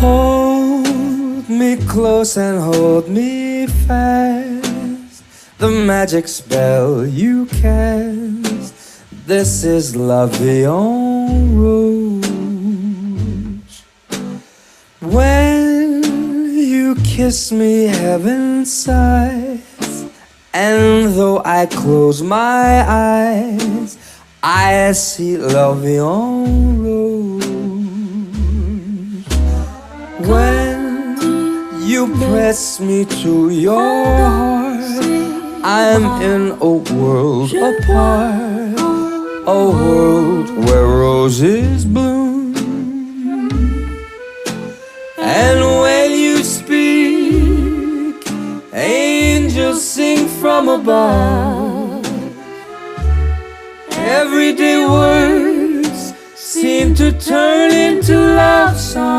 Hold me close and hold me fast. The magic spell you cast. This is la vie en rouge. When you kiss me, heaven sighs, and though I close my eyes, I see la vie en rouge. When you press me to your heart, I'm in a world apart, a world where roses bloom. And when you speak, angels sing from above. Everyday words seem to turn into love songs.